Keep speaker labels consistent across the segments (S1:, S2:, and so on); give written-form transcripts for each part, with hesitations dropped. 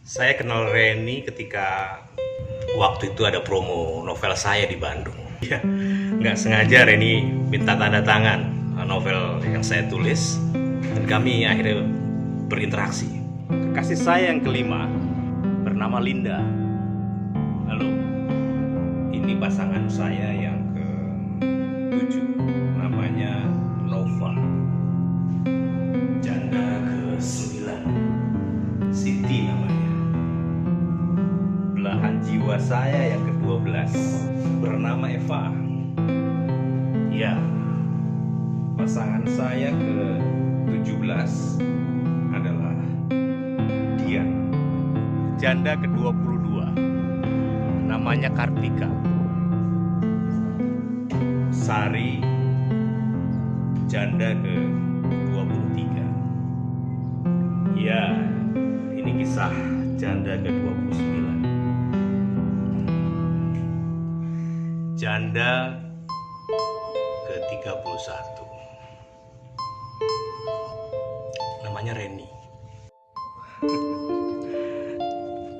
S1: Saya kenal Reni ketika waktu itu ada promo novel saya di Bandung. Ya, nggak sengaja Reni minta tanda tangan novel yang saya tulis dan kami akhirnya berinteraksi. Kekasih saya yang kelima bernama Linda. Halo, ini pasangan saya yang ke-7, namanya Nova. Janda ke-9, Siti namanya. Belahan jiwa saya yang ke-12 bernama Eva. Ya, pasangan saya ke-17 adalah Dian. Janda ke-22 namanya Kartika. Sari, janda ke-23. Ya, ini kisah janda ke-29. Janda ke-31 namanya Reni.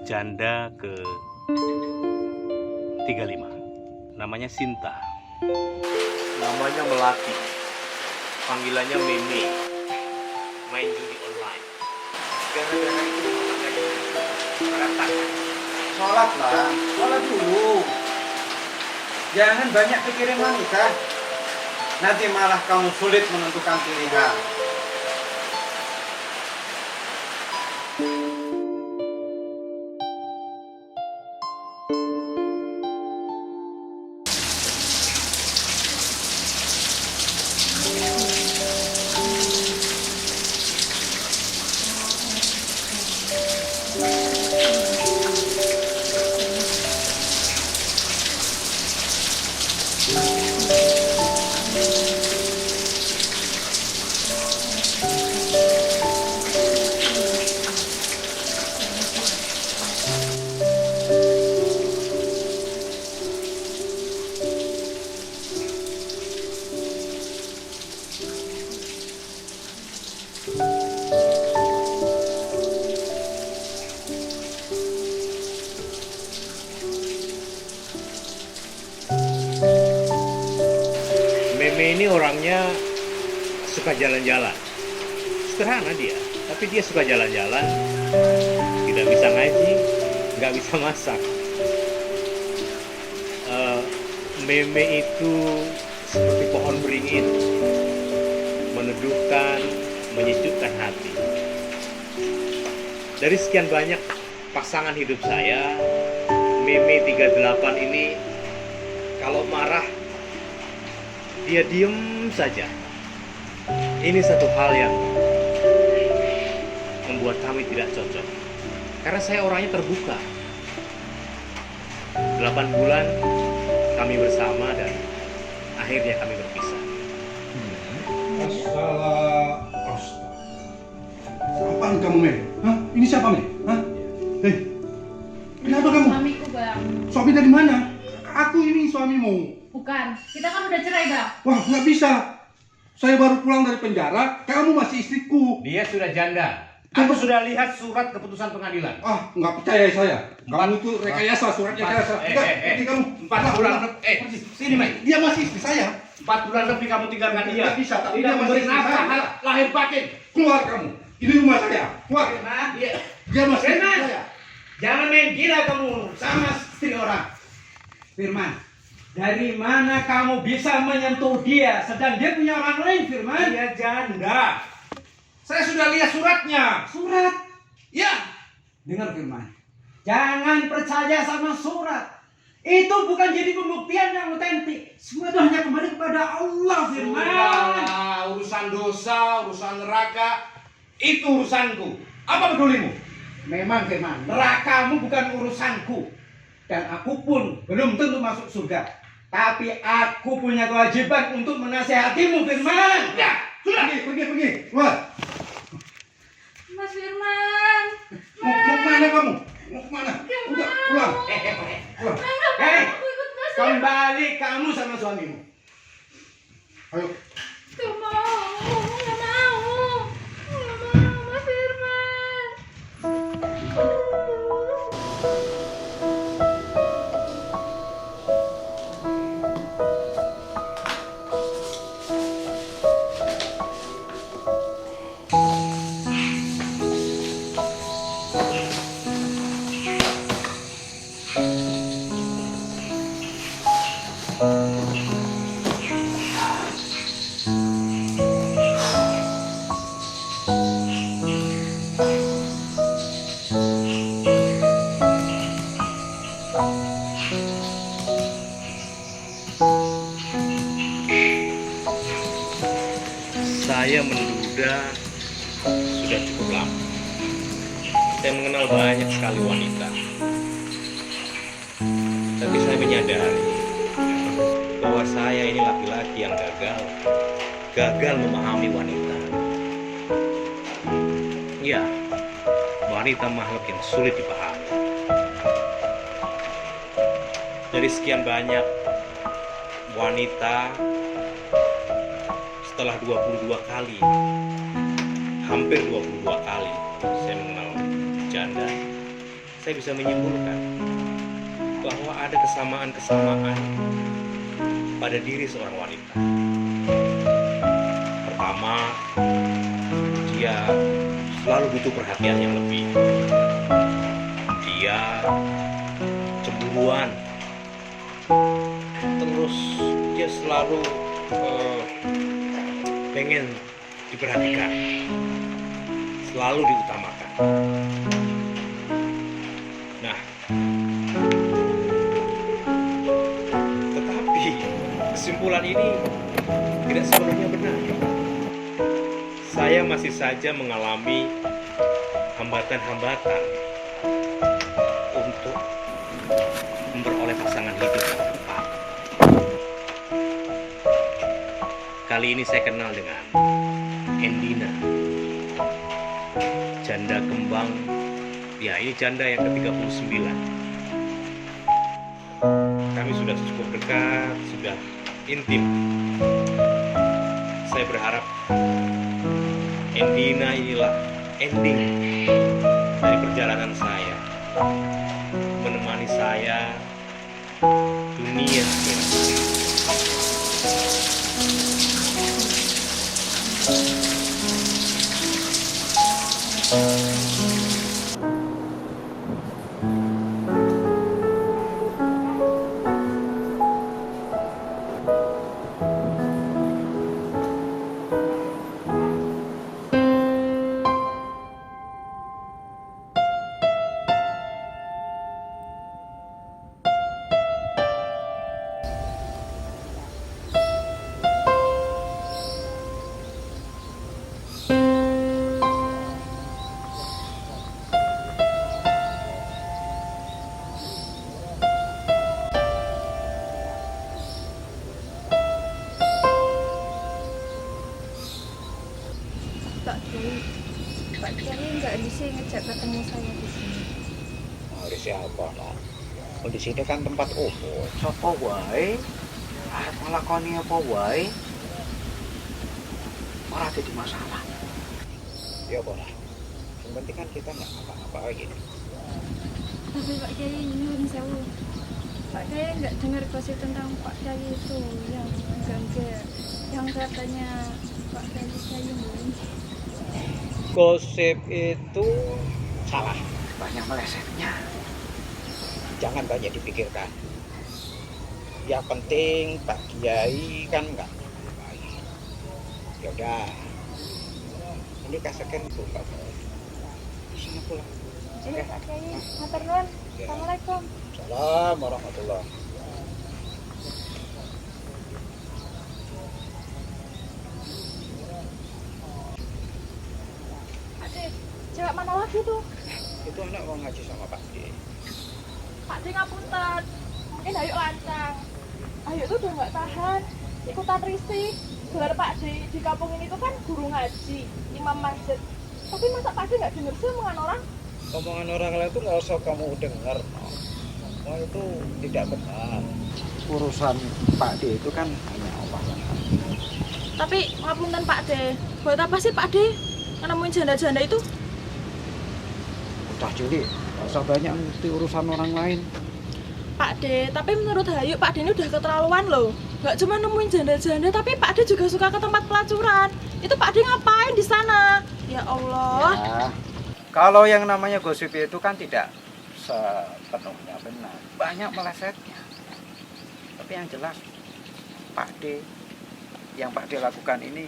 S1: Janda ke-35 namanya Sinta. Namanya Melati, panggilannya Meme. Main judi online. Gara-gara itu makanya berantakan.
S2: Sholat lah, sholat dulu. Jangan banyak pikirin wanita. Nanti malah kamu sulit menentukan pilihan.
S1: Meme ini orangnya suka jalan-jalan. Sederhana dia, tapi dia suka jalan-jalan. Tidak bisa ngaji, nggak bisa masak. Meme itu seperti pohon beringin, meneduhkan, menyejukkan hati. Dari sekian banyak pasangan hidup saya, Meme 38 ini kalau marah dia diem saja. Ini satu hal yang membuat kami tidak cocok. Karena saya orangnya terbuka. 8 bulan kami bersama dan akhirnya kami berpisah.
S3: Apaan kamu, Mel? Hah? Ini siapa, Mel? Hah? Hei, kenapa kamu?
S4: Suamiku, Bang.
S3: Suami dari mana? Aku ini suamimu.
S4: Bukan, kita kan udah cerai, Bang.
S3: Wah, nggak bisa. Saya baru pulang dari penjara, kamu masih istriku.
S1: Dia sudah janda. Aku sudah lihat surat keputusan pengadilan.
S3: Ah, nggak percaya saya. Kamu itu rekayasa, suratnya rekayasa. Pergi kamu.
S1: 4 bulan lebih. Sini, Mai.
S3: Dia masih istri saya.
S1: 4 bulan lebih kamu tinggalkan dia.
S3: Nggak bisa, tapi
S1: Tidak
S3: dia
S1: memberi
S3: masih istri
S1: nafkah
S3: saya.
S1: lahir batin.
S3: Keluar kamu. Ini rumah saya. Keluar.
S1: Dia,
S3: Dia masih istri
S2: Firman.
S3: saya.
S2: Jangan main gila kamu sama istri orang. Firman, dari mana kamu bisa menyentuh dia sedang dia punya orang lain, Firman?
S1: dia janda. Saya sudah lihat suratnya.
S2: Surat.
S1: Ya.
S2: Dengar, Firman. Jangan percaya sama surat. Itu bukan jadi pembuktian yang otentik. Semua itu hanya kembali kepada Allah, Firman.
S1: Sudah, urusan dosa, urusan neraka, itu urusanku. Apa pedulimu?
S2: Memang, Firman, nerakamu bukan urusanku. Dan aku pun belum tentu masuk surga. Tapi aku punya kewajiban untuk menasehatimu, Firman.
S1: Ya, sudah.
S3: Pergi. Keluar.
S4: Mas Firman.
S3: Mau kemana kamu? Mau kemana? Udah, pulang. Pulang.
S2: Hei,
S4: Aku ikut Mas Firman.
S2: kembali kamu sama suamimu.
S3: Ayo.
S4: Gak mau, gak mau. Gak mau, Mas Firman.
S1: Saya menduda sudah cukup lama. Saya mengenal banyak sekali wanita. Tapi saya menyadari bahwa saya ini laki-laki yang gagal memahami wanita. Ya, wanita makhluk yang sulit dipahami. Dari sekian banyak wanita, setelah 22 kali, hampir 22 kali saya mengenal janda, saya bisa menyimpulkan bahwa ada kesamaan-kesamaan pada diri seorang wanita. Pertama, dia selalu butuh perhatian yang lebih. Dia cemburuan. Terus dia selalu pengen diperhatikan, selalu diutamakan. Nah, tetapi kesimpulan ini tidak sepenuhnya benar. Saya masih saja mengalami hambatan-hambatan untuk memperoleh pasangan hidup yang tepat. Kali ini saya kenal dengan Endina, janda kembang. Ya, ini janda yang ke-39. Kami sudah cukup dekat, sudah intim. Saya berharap Endina inilah ending dari perjalanan saya, menemani saya dunia akhirat.
S5: Pak Kiai nggak bisa ngejak ketemu saya di sini.
S6: Hari siapa lah? Di sini kan tempat umum. Sopo wae? Arep nglakoni apa wae? Ora jadi masalah. Ya apa lah? Yang penting kan kita nggak apa-apa gitu.
S5: Tapi Pak Kiai nyuwun sewu. Pak Kiai nggak dengar gosip tentang Pak Kiai itu yang enggak yang katanya Pak Kiai nyuwun.
S6: Gosip itu salah, banyak melesetnya. Jangan banyak dipikirkan. Yang penting Pak Kiai kan nggak baik. Ya udah, ini kasakan itu Pak Kiai. Sini pulang.
S5: Oke Pak Kiai, matur nuwun. Assalamualaikum.
S6: Salam warahmatullah.
S5: Cewek mana lagi tuh?
S6: Itu anak mau ngaji sama Pak D.
S5: Pak D ngapunten. Ini Ayu lancang. Ayu tuh udah nggak tahan. Ikutan risih. Gelar Pak D di kampung ini tuh kan guru ngaji, imam masjid. Tapi masa Pak D nggak denger sih omongan orang?
S6: Omongan orang lain itu nggak usah kamu dengar. Semua itu tidak benar. Urusan Pak D itu kan hanya Allah yang tahu.
S5: Tapi ngapunten Pak D. Buat apa sih Pak D nemuin janda-janda itu?
S6: Udah Juli, nggak usah banyak ngerti urusan orang lain.
S5: Pak D, tapi menurut Ayu Pak D ini udah keterlaluan loh. Gak cuma nemuin janda-janda, tapi Pak D juga suka ke tempat pelacuran. Itu Pak D ngapain di sana? Ya Allah.
S6: Ya, kalau yang namanya gosip itu kan tidak sepenuhnya benar. Banyak melesetnya. Tapi yang jelas Pak D, yang Pak D lakukan ini,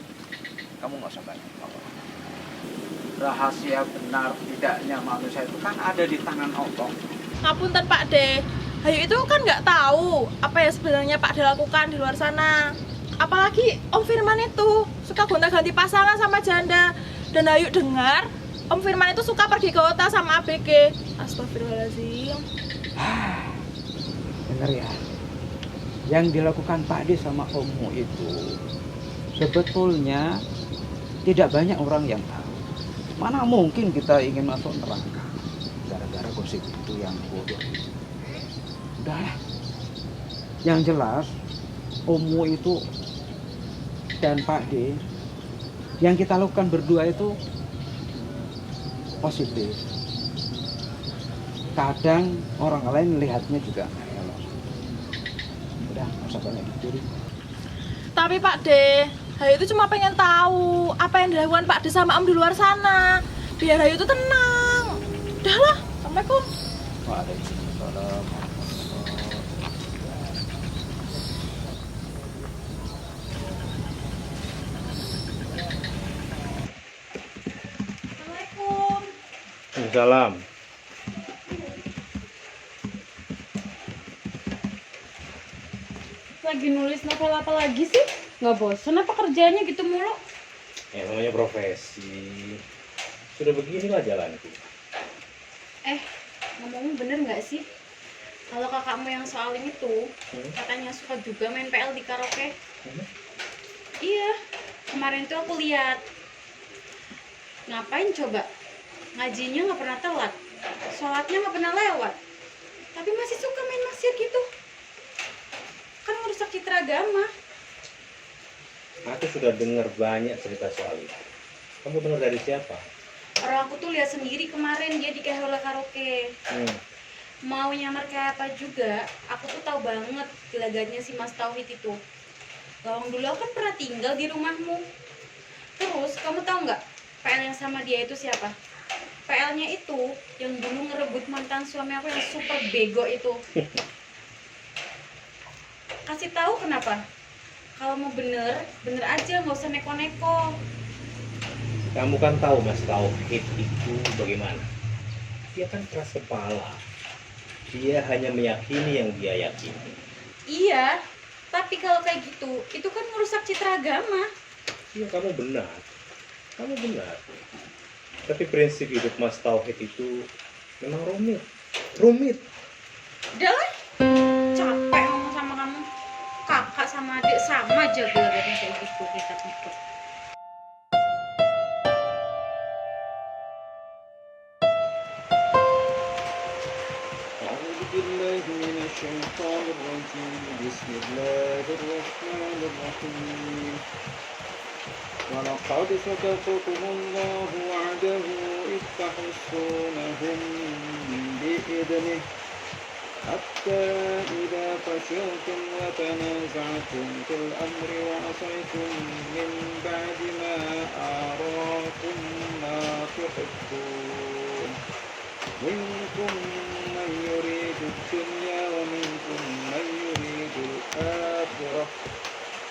S6: kamu nggak usah banyak ngomong. Rahasia benar tidaknya manusia itu kan ada di tangan Allah.
S5: Ngapunten Pak D, Ayu itu kan nggak tahu apa yang sebenarnya Pak D lakukan di luar sana. Apalagi Om Firman itu suka gonta-ganti pasangan sama janda. Dan ayo dengar, Om Firman itu suka pergi ke kota sama ABG. Astagfirullahaladzim.
S6: Dengar ya, yang dilakukan Pak D sama Ommu itu sebetulnya tidak banyak orang yang tahu. Mana mungkin kita ingin masuk neraka gara-gara gosip itu yang bodoh. Udahlah, yang jelas Ommu itu dan Pak D yang kita lakukan berdua itu positif. Kadang orang lain lihatnya juga nggak elok. Udah, nggak usah banyak dicuri.
S5: Tapi Pak D, Hayu itu cuma pengen tahu apa yang dilakukan Pak D sama Om di luar sana. Biar Hayu itu tenang. Udahlah, Assalamualaikum.
S6: Waalaikumsalam.
S5: Assalamualaikum.
S1: Salam.
S4: Lagi nulis novel apa lagi sih? Nggak bosan apa kerjanya gitu mulu?
S1: Ya namanya profesi. Sudah beginilah jalanku.
S4: Ngomongnya bener nggak sih? Kalau kakakmu yang soal ini tuh katanya suka juga main PL di karaoke. Iya, kemarin tuh aku lihat. Ngapain coba? Ngajinya nggak pernah telat, sholatnya nggak pernah lewat, tapi masih suka main maksiat gitu. Kan merusak citra agama.
S1: Aku sudah dengar banyak cerita soal itu. Kamu dengar dari siapa?
S4: Orang aku tuh lihat sendiri kemarin dia di Kahola karaoke. Mau nyamar kayak apa juga, aku tuh tahu banget gelagatnya si Mas Tauhid itu. Gawang dulu aku kan pernah tinggal di rumahmu. Terus kamu tahu nggak PL yang sama dia itu siapa? PL-nya itu yang dulu ngerebut mantan suami aku yang super bego itu. Kasih tahu kenapa? Kalau mau bener, bener aja, nggak usah neko-neko.
S1: Kamu kan tahu Mas Tauhid itu bagaimana? Dia kan keras kepala. Dia hanya meyakini yang dia yakini.
S4: Iya, tapi kalau kayak gitu, itu kan merusak citra agama.
S1: Iya, kamu benar. Kamu benar. Tapi prinsip hidup Mas Tauhid itu memang rumit. Rumit.
S4: Udah lah, capek ngomong sama kamu. Kakak sama adik sama aja gelagatnya kayak gitu, kita ikut.
S6: ولقد صدقكم الله وعده إذ تحسونهم بإذنه حتى إذا فشلتم وتنازعتم في الأمر وعصيتم من بعد ما أراكم ما تحبون منكم من يريد الدنيا ومنكم من يريد الآخرة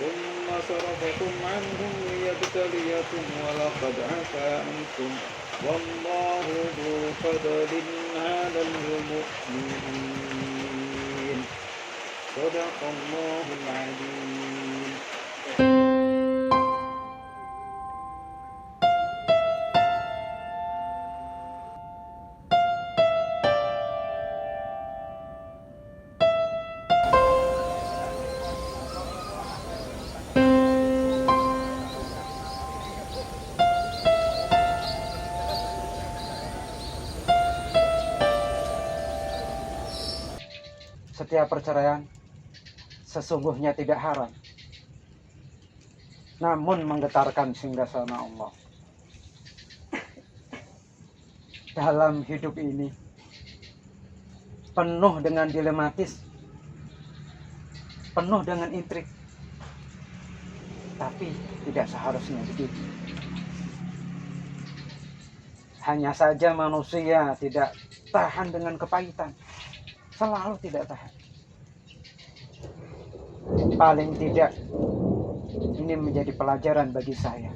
S6: ثم صرفكم عنهم ليبتليكم ولقد عفا عنكم والله ذو فضل على المؤمنين صدق الله العظيم. Setiap perceraian sesungguhnya tidak haram, namun menggetarkan singgasana Allah. Dalam hidup ini penuh dengan dilematis, penuh dengan intrik, tapi tidak seharusnya begitu. Hanya saja manusia tidak tahan dengan kepahitan, selalu tidak tahan. Paling tidak ini menjadi pelajaran bagi saya.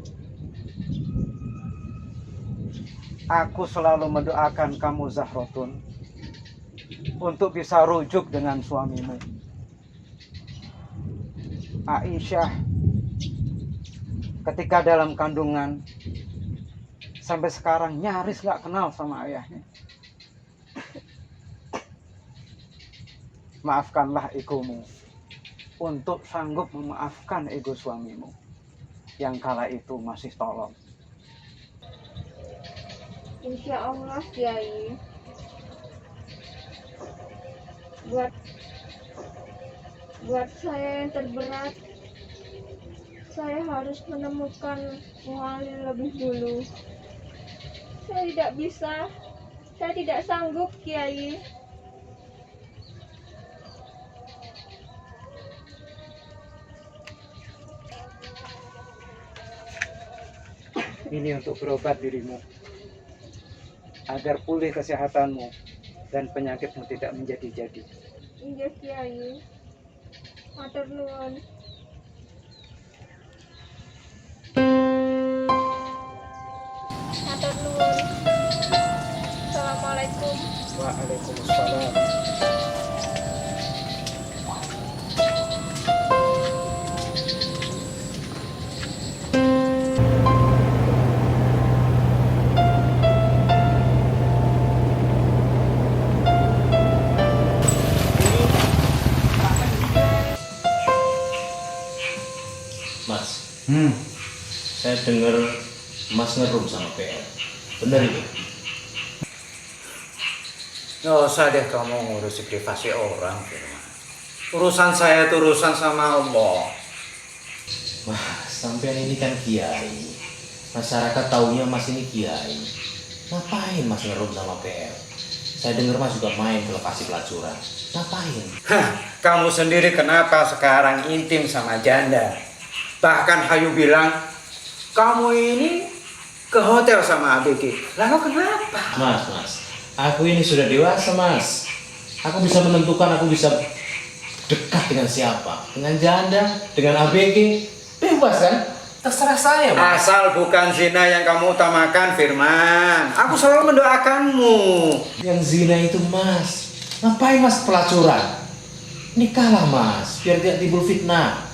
S6: Aku selalu mendoakan kamu Zahratun untuk bisa rujuk dengan suamimu. Aisyah ketika dalam kandungan sampai sekarang nyaris nggak kenal sama ayahnya. Maafkanlah egomu untuk sanggup memaafkan ego suamimu yang kala itu masih tolol.
S5: Insya Allah Kiai. Buat saya yang terberat, saya harus menemukan muallim lebih dulu. Saya tidak sanggup Kiai.
S6: Ini untuk berobat dirimu, agar pulih kesehatanmu dan penyakitmu tidak menjadi-jadi.
S5: Iya Kiai. Matur nuwun. Matur nuwun. Assalamualaikum.
S6: Waalaikumsalam.
S1: Mas, saya dengar Mas ngerum sama PL. Bener itu?
S6: Nggak usah deh kamu ngurusi privasi orang, Firman. Urusan saya itu urusan sama Allah.
S1: Mas, sampean ini kan kiai. Masyarakat taunya Mas ini kiai. Ngapain Mas ngerum sama PL? Saya dengar Mas juga main ke lokasi pelacuran. Ngapain?
S6: Hah, kamu sendiri kenapa sekarang intim sama janda? Bahkan Hayu bilang, kamu ini ke hotel sama ABG. Lalu kenapa?
S1: Mas, aku ini sudah dewasa Mas. Aku bisa menentukan aku bisa dekat dengan siapa. Dengan janda, dengan ABG. Bebas kan? Terserah saya Mas.
S6: Asal bukan zina yang kamu utamakan, Firman. Aku selalu mendoakanmu.
S1: Yang zina itu Mas. Ngapain Mas pelacuran? Nikahlah Mas, biar tidak timbul fitnah.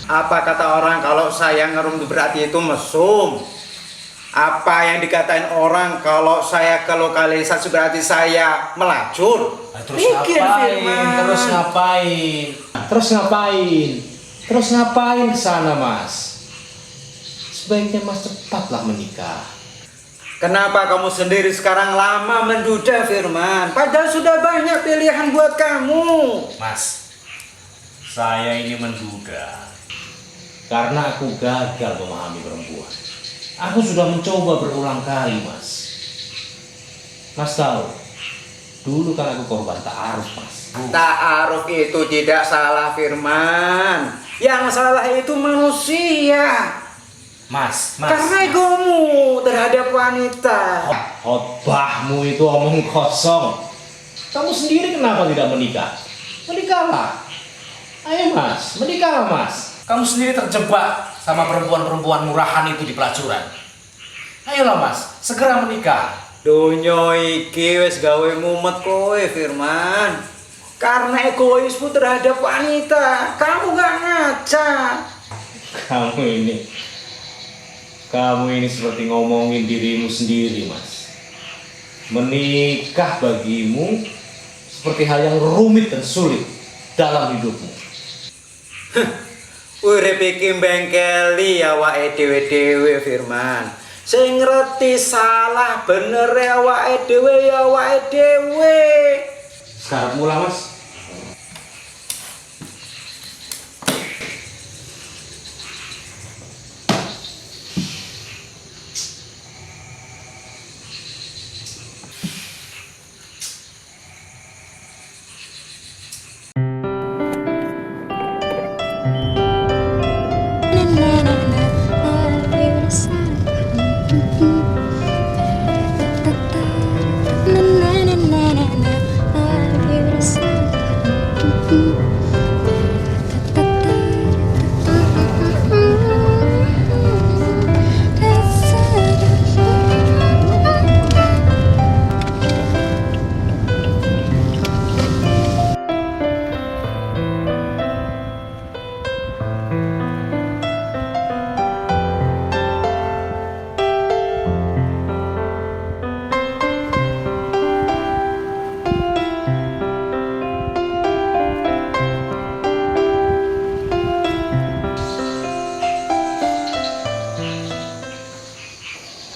S6: Apa kata orang kalau saya ngerum berarti itu mesum? Apa yang dikatain orang kalau saya ke lokalisasi berarti saya melacur? Pikir, Firman.
S1: Terus ngapain ke sana Mas? Sebaiknya Mas cepatlah menikah.
S6: Kenapa kamu sendiri sekarang lama menduda, Firman? Padahal sudah banyak pilihan buat kamu.
S1: Mas, saya ini menduga karena aku gagal memahami perempuan. Aku sudah mencoba berulang kali, Mas. Mas tahu, dulu kan aku korban ta'aruf, Mas.
S6: Ta'aruf itu tidak salah, Firman. Yang salah itu manusia.
S1: Mas.
S6: Karena egomu terhadap wanita.
S1: Khotbahmu itu omong kosong. Kamu sendiri kenapa tidak menikah? Menikahlah. Ayo Mas, menikahlah Mas. Kamu sendiri terjebak sama perempuan-perempuan murahan itu di pelacuran. Ayolah Mas, segera menikah.
S6: Dunia iki wis gawe mumet kowe, Firman. Karena egoismu terhadap wanita, kamu gak ngaca.
S1: Kamu ini seperti ngomongin dirimu sendiri, Mas. Menikah bagimu seperti hal yang rumit dan sulit dalam hidupmu.
S6: Urip iki bengkeli awake dhewe-dhewe, Firman. Sing ngerti salah bener awake dhewe ya awake dhewe.
S1: Sekarang mulai, Mas.
S7: Na na na na na na, I'll be the sun.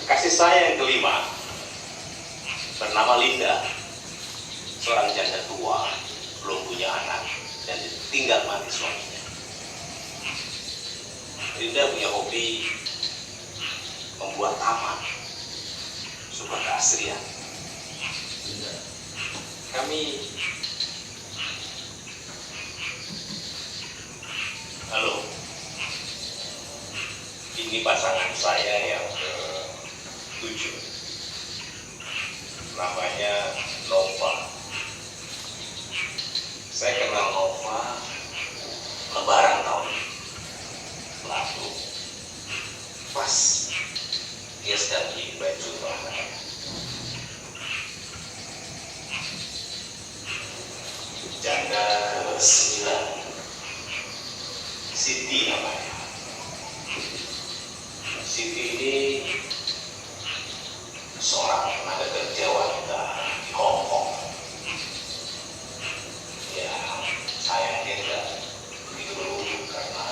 S1: Kasih saya yang kelima bernama Linda, seorang janda tua, belum punya anak dan tinggal mati suaminya. Linda punya hobi membuat taman, suka keasrian. Halo, ini pasangan saya yang ke-7, namanya Nova. Saya kenal Nova Lebaran tahun lalu, pas dia sedang beli baju lebaran. Janda ke-9, Siti namanya. Siti ini seorang tenaga kerja wanita di Hong Kong. Ya, sayangnya tidak begitu beruntung karena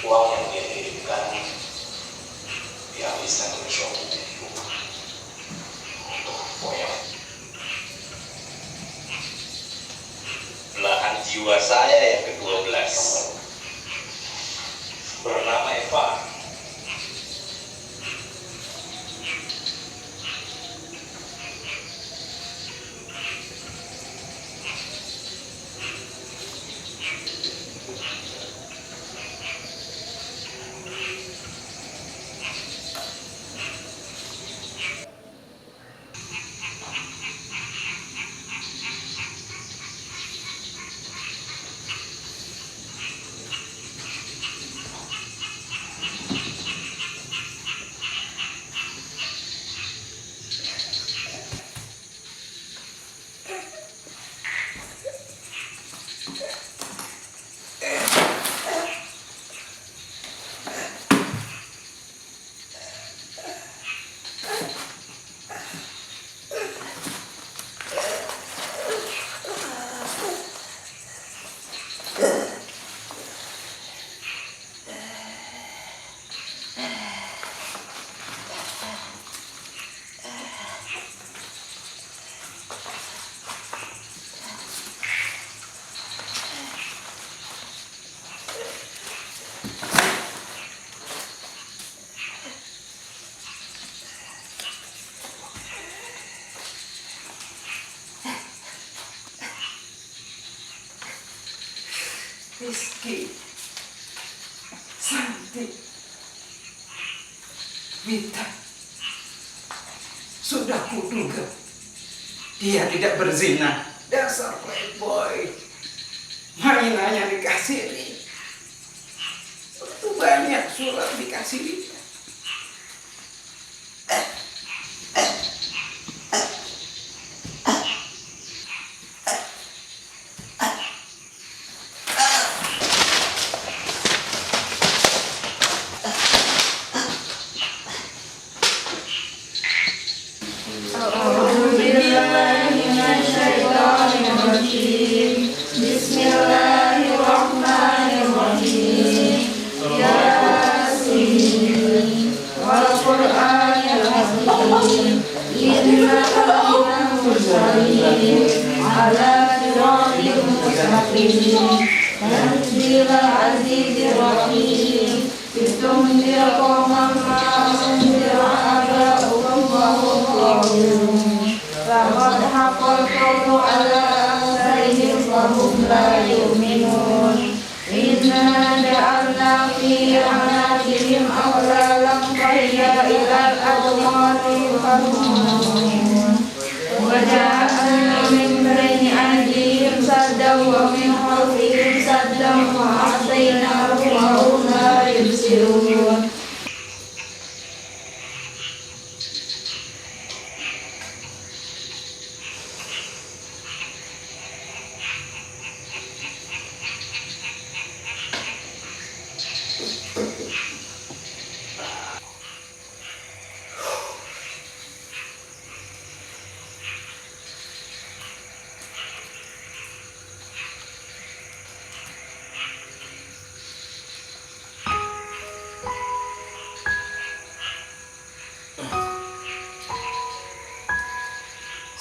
S1: uang yang dia kirimkan dihabiskan oleh suaminya di rumah untuk foya. Belahan jiwa saya yang ke-12 bernama Eva.
S7: Rizky, Santi, Wita, sudah kuduga dia tidak berzina. Dasar playboy, mainannya dikasih. Itu banyak surat dikasih.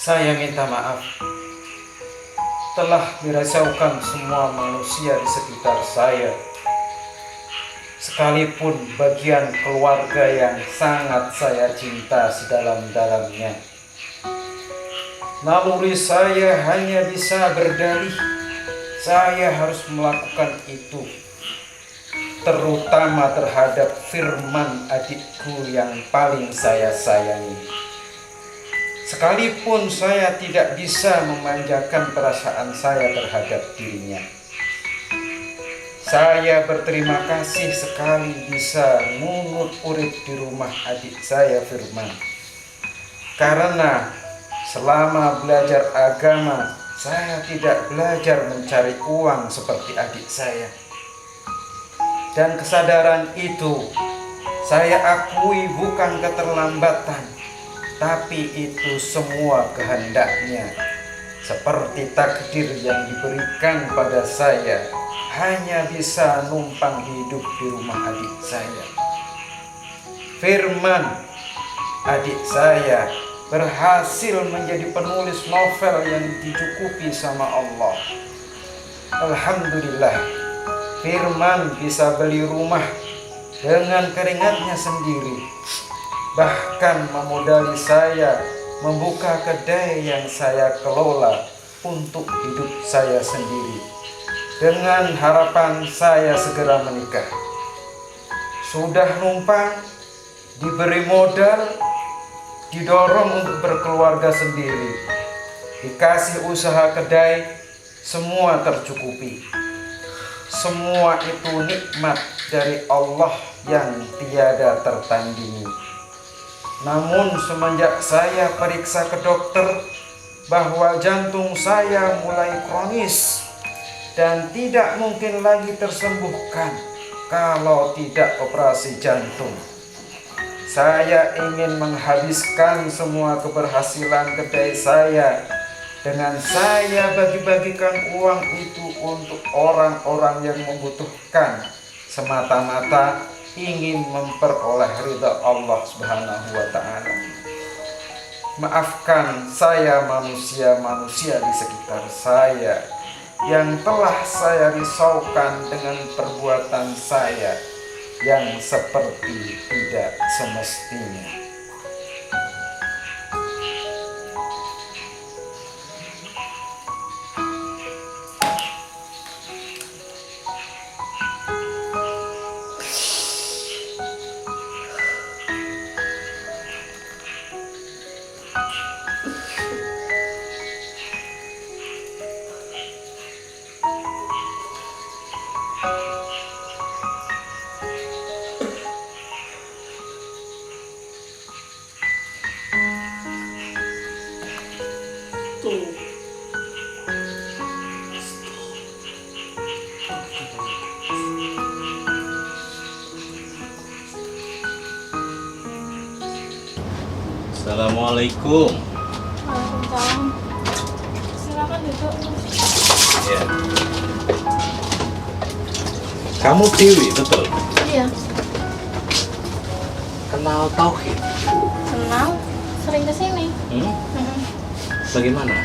S6: Saya minta maaf telah merisaukan semua manusia di sekitar saya, sekalipun bagian keluarga yang sangat saya cinta sedalam-dalamnya. Naluri saya hanya bisa berdalih, saya harus melakukan itu, terutama terhadap Firman, adikku yang paling saya sayangi. Sekalipun saya tidak bisa memanjakan perasaan saya terhadap dirinya, saya berterima kasih sekali bisa ngunut urip di rumah adik saya Firman. Karena selama belajar agama, saya tidak belajar mencari uang seperti adik saya. Dan kesadaran itu saya akui bukan keterlambatan, tapi itu semua kehendaknya. Seperti takdir yang diberikan pada saya, hanya bisa numpang hidup di rumah adik saya. Firman, adik saya, berhasil menjadi penulis novel yang dicukupi sama Allah. Alhamdulillah, Firman bisa beli rumah dengan keringatnya sendiri, bahkan memodali saya membuka kedai yang saya kelola untuk hidup saya sendiri, dengan harapan saya segera menikah. Sudah numpang, diberi modal, didorong untuk berkeluarga sendiri, dikasih usaha kedai, semua tercukupi. Semua itu nikmat dari Allah yang tiada tertandingi. Namun semenjak saya periksa ke dokter bahwa jantung saya mulai kronis dan tidak mungkin lagi tersembuhkan kalau tidak operasi jantung, saya ingin menghabiskan semua keberhasilan kedai saya dengan saya bagi-bagikan uang itu untuk orang-orang yang membutuhkan, semata-mata ingin memperoleh ridha Allah Subhanahu wa ta'ala. Maafkan saya manusia-manusia di sekitar saya yang telah saya risaukan dengan perbuatan saya yang seperti tidak semestinya.
S1: Assalamualaikum.
S5: Waalaikumsalam. Silakan duduk.
S1: Ya. Kamu Dewi, betul?
S5: Iya,
S1: Kenal Tauhid?
S5: kenal. Sering kesini.
S1: Bagaimana?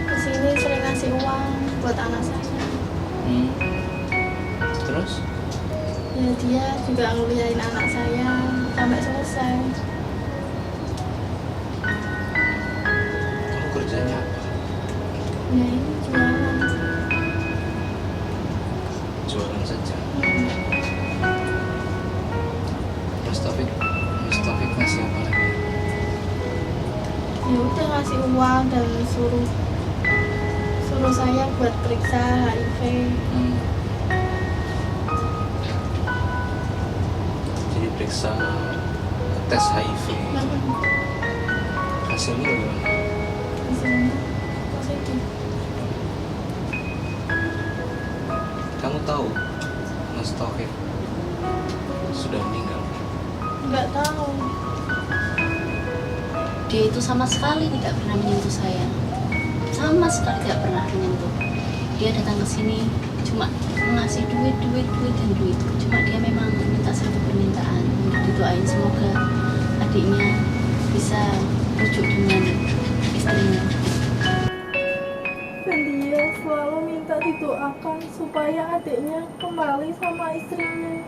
S5: Kesini sering ngasih uang buat anak saya.
S1: Terus?
S5: Ya dia juga nguliahin anak saya sampai selesai.
S1: Kamu kerjanya apa?
S5: Ya ini jualan.
S1: Jualan saja. Mas Taufik ngasih apa lagi?
S5: Ya udah ngasih uang dan suruh saya buat periksa HIV.
S1: Jadi periksa tes HIV. Hasilnya gimana?
S5: Hasilnya positif.
S1: Kamu tahu Mas Taufik sudah meninggal?
S5: Nggak tahu.
S8: Dia itu sama sekali tidak pernah menyentuh saya, sama sekali tidak pernah menyentuh. Dia datang ke sini cuma ngasih duit. Cuma dia memang minta satu permintaan untuk didoain semoga adiknya bisa rujuk dengan istrinya.
S5: Dan dia selalu minta didoakan supaya adiknya kembali sama istrinya.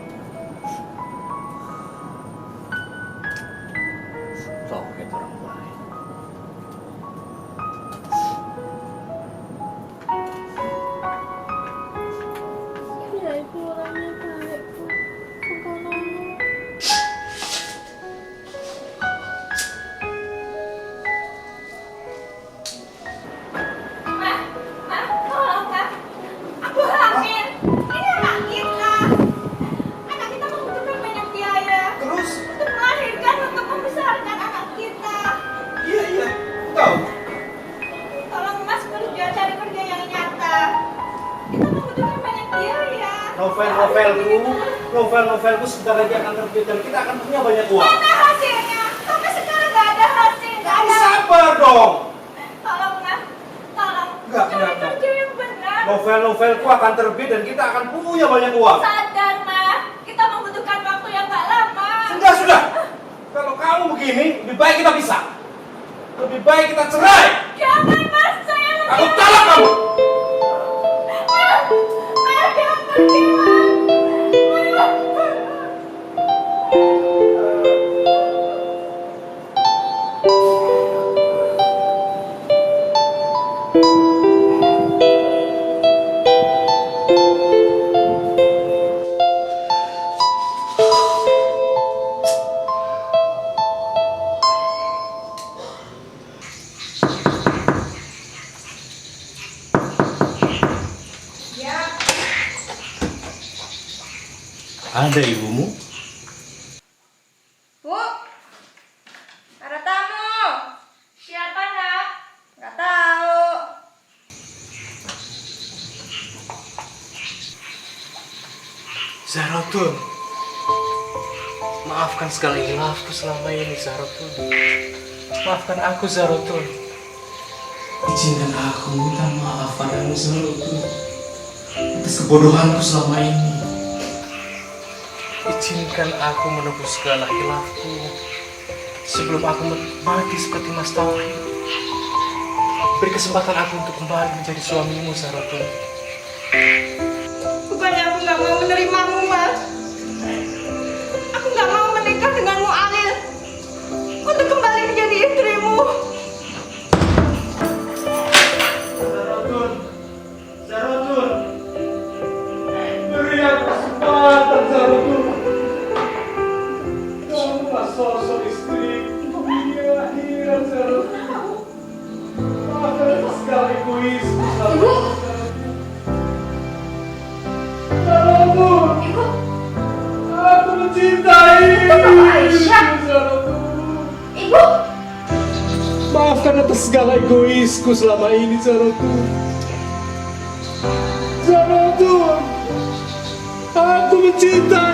S6: Sok itu orang baik.
S5: Dia itu orangnya baik, Bu. Suka nolong.
S9: Tolong Kak, aku hamil. Ini anak kita. Anak kita membutuhkan banyak biaya.
S7: Terus?
S9: Untuk melahirkan, untuk membesarkan anak kita.
S7: Iya, tahu.
S9: Tolong Mas kerja, cari kerja yang nyata. Kita membutuhkan banyak biaya.
S2: Novel-novelku sebentar lagi akan terbit dan kita akan punya banyak uang.
S9: Mana hasilnya? Sampai sekarang nggak ada hasil, nggak ada.
S2: Sabar dong.
S9: Tolong Mas, tolong.
S2: Enggak,
S9: Cari
S2: enggak.
S9: kerja yang benar.
S2: Novel-novelku akan terbit dan kita akan punya banyak uang.
S9: Sadar Mas, kita membutuhkan waktu yang nggak lama.
S2: Sudah. Kalau kamu begini, lebih baik kita pisah. Lebih baik kita cerai.
S9: Jangan Mas, saya lebih.
S2: Aku talak kamu.
S9: Mas, jangan pergi Mas.
S1: Ada ibumu?
S9: Bu, ada tamu. Siapa nak? Nggak tahu.
S1: Zahratun, maafkan sekali hilafku selama ini, Zahratun. Maafkan aku, Zahratun. Izinkan aku minta maaf padamu, Zahratun, atas kebodohanku selama ini. Izinkan aku menebus segala hilafku sebelum aku mati seperti Mas Tauhid. Beri kesempatan aku untuk kembali menjadi suamimu, Zahratun.
S9: Bukannya aku nggak mau menerimamu, Mas. Aku nggak mau menikah denganmu, Alil. Untuk kembali menjadi istrimu.
S2: Zahratun. Beri aku kesempatan, Zahratun. Kamulah sosok istri dunia akhirat, Zahratun. Maafkan atas segala egoisme.
S9: Ibu.
S2: Zahratun.
S9: Ibu.
S2: Aku mencintai
S9: Aisyah.
S2: Zahratun.
S9: Ibu.
S2: Maafkan atas segala egoisku selama ini, Zahratun. Zahratun. Aku mencintai